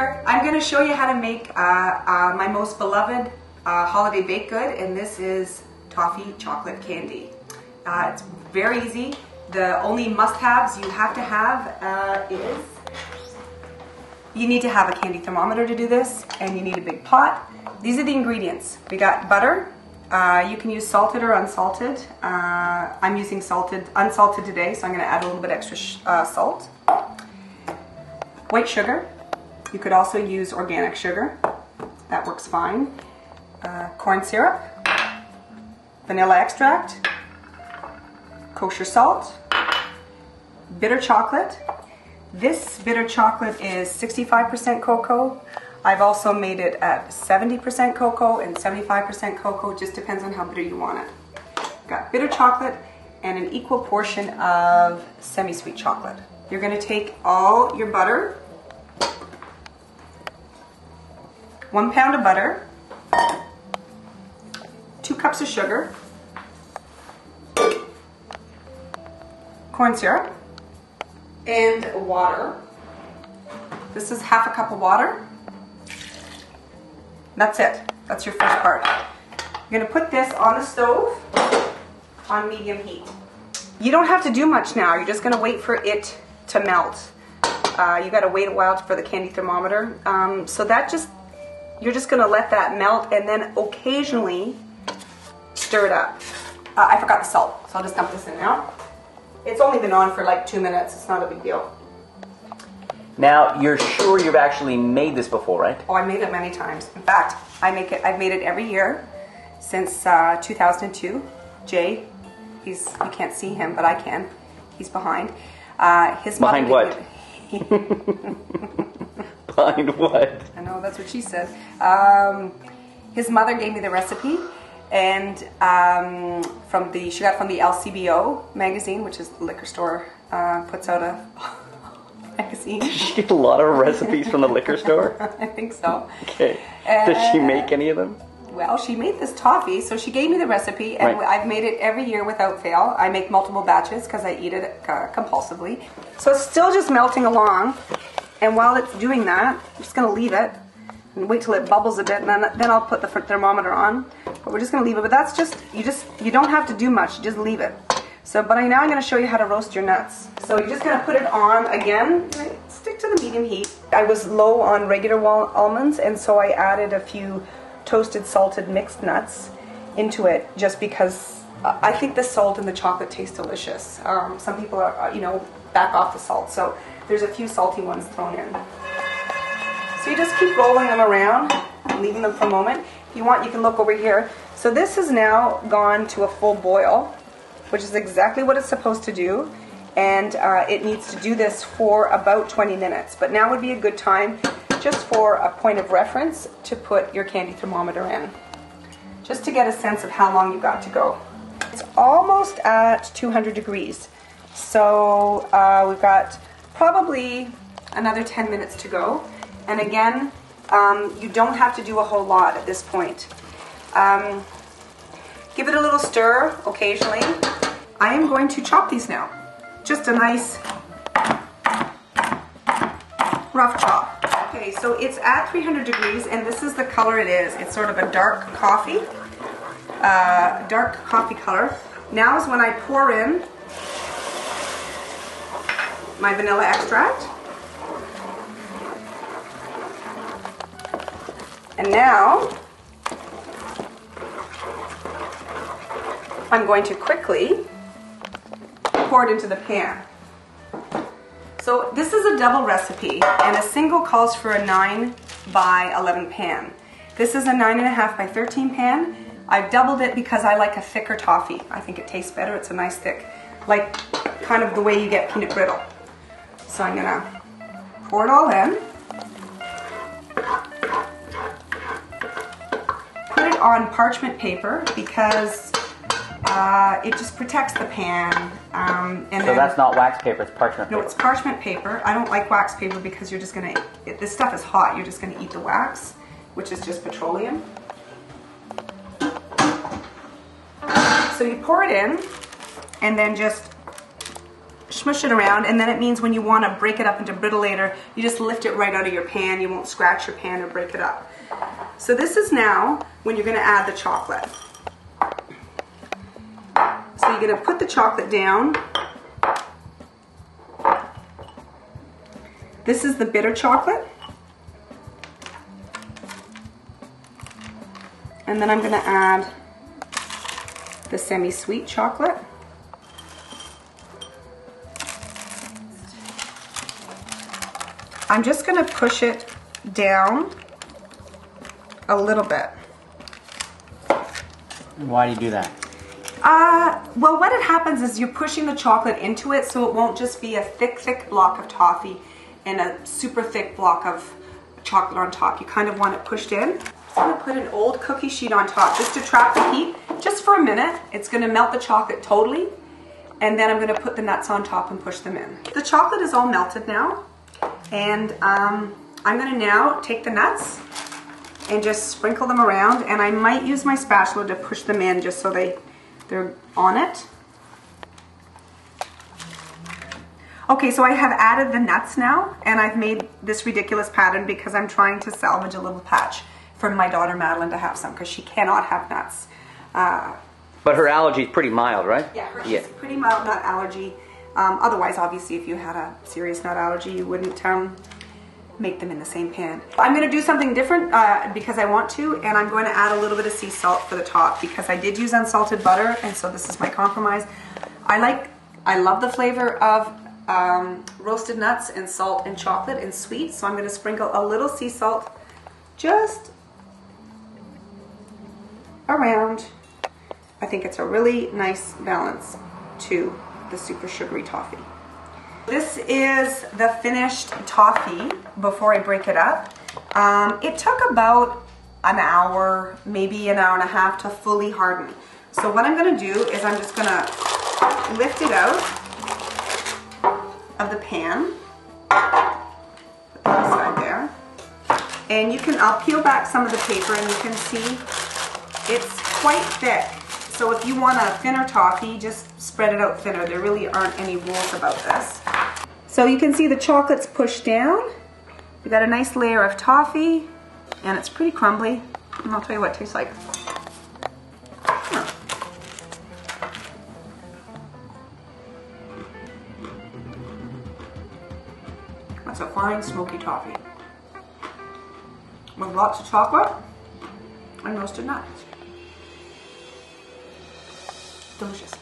there. I'm going to show you how to make my most beloved holiday baked good, and this is Toffee chocolate candy. It's very easy. The only must-haves you have to have is you need to have a candy thermometer to do this, and you need a big pot. These are the ingredients. We got butter. You can use salted or unsalted. I'm using unsalted today, so I'm going to add a little bit extra salt. White sugar. You could also use organic sugar. That works fine. Corn syrup. Vanilla extract. Kosher salt. Bitter chocolate. This bitter chocolate is 65% cocoa. I've also made it at 70% cocoa and 75% cocoa. It just depends on how bitter you want it. Got bitter chocolate and an equal portion of semi-sweet chocolate. You're going to take all your butter, 1 pound of butter, 2 cups of sugar, corn syrup, and water. This is half a cup of water. That's it. That's your first part. You're going to put this on the stove on medium heat. You don't have to do much now. You're just going to wait for it to melt. You got to wait a while for the candy thermometer. So that you're just going to let that melt and then occasionally stir it up. I forgot the salt, so I'll just dump this in now. It's only been on for like 2 minutes. It's not a big deal. Now, you're sure you've actually made this before, right? Oh, I made it many times. In fact, I've made it every year since 2002. Jay, you can't see him, but I can. He's behind. Behind what? Behind what? I know, that's what she said. His mother gave me the recipe, and she got it from the LCBO magazine, which is the liquor store, puts out a magazine. Did she get a lot of recipes from the liquor store? I think so. Okay. Does she make any of them? Well, she made this toffee, so she gave me the recipe, and right. I've made it every year without fail. I make multiple batches because I eat it compulsively. So it's still just melting along, and while it's doing that, I'm just going to leave it and wait till it bubbles a bit, and then I'll put the thermometer on. But we're just going to leave it. But that's just, you don't have to do much, you just leave it. So, but now I'm going to show you how to roast your nuts. So you're just going to put it on again, right? Stick to the medium heat. I was low on regular almonds, and so I added a few toasted, salted, mixed nuts into it just because I think the salt and the chocolate taste delicious. Some people are, back off the salt, so there's a few salty ones thrown in. So you just keep rolling them around, leaving them for a moment. If you want, you can look over here. So this has now gone to a full boil, which is exactly what it's supposed to do, and it needs to do this for about 20 minutes. But now would be a good time, just for a point of reference, to put your candy thermometer in, just to get a sense of how long you got to go. It's almost at 200 degrees, so we've got probably another 10 minutes to go. And again, you don't have to do a whole lot at this point. Give it a little stir occasionally. I am going to chop these now. Just a nice rough chop. Okay, so it's at 300 degrees, and this is the color it is. It's sort of a dark coffee color. Now is when I pour in my vanilla extract. And now I'm going to quickly pour it into the pan. So this is a double recipe, and a single calls for a 9 by 11 pan. This is a 9.5 by 13 pan. I've doubled it because I like a thicker toffee. I think it tastes better. It's a nice thick, like kind of the way you get peanut brittle. So I'm gonna pour it all in. Put it on parchment paper because it just protects the pan. So that's not wax paper, it's parchment paper. No, it's parchment paper. I don't like wax paper because you're just going to, this stuff is hot, you're just going to eat the wax, which is just petroleum. So you pour it in, and then just smush it around, and then it means when you want to break it up into brittle later, you just lift it right out of your pan. You won't scratch your pan or break it up. So this is now when you're going to add the chocolate. So you're going to put the chocolate down. This is the bitter chocolate. And then I'm going to add the semi-sweet chocolate. I'm just going to push it down a little bit. Why do you do that? Well, what it happens is you're pushing the chocolate into it, so it won't just be a thick block of toffee and a super thick block of chocolate on top. You kind of want it pushed in. So I'm going to put an old cookie sheet on top just to trap the heat, just for a minute. It's going to melt the chocolate totally, and then I'm going to put the nuts on top and push them in. The chocolate is all melted now, and I'm going to now take the nuts and just sprinkle them around, and I might use my spatula to push them in just so they're on it. Okay, so I have added the nuts now, and I've made this ridiculous pattern because I'm trying to salvage a little patch for my daughter Madeline to have some, because she cannot have nuts. But her allergy is pretty mild, right? Yeah, she's pretty mild nut allergy. Otherwise, obviously, if you had a serious nut allergy, you wouldn't make them in the same pan. I'm going to do something different because I want to, and I'm going to add a little bit of sea salt for the top because I did use unsalted butter, and so this is my compromise. I love the flavor of roasted nuts and salt and chocolate and sweet, so I'm going to sprinkle a little sea salt just around. I think it's a really nice balance to the super sugary toffee. This is the finished toffee before I break it up. It took about an hour, maybe an hour and a half to fully harden. So what I'm going to do is I'm just going to lift it out of the pan. Put that aside there. And I'll peel back some of the paper and you can see it's quite thick. So if you want a thinner toffee, just spread it out thinner. There really aren't any rules about this. So you can see the chocolate's pushed down. We've got a nice layer of toffee, and it's pretty crumbly. And I'll tell you what it tastes like. That's a fine smoky toffee with lots of chocolate and roasted nuts. Delicious.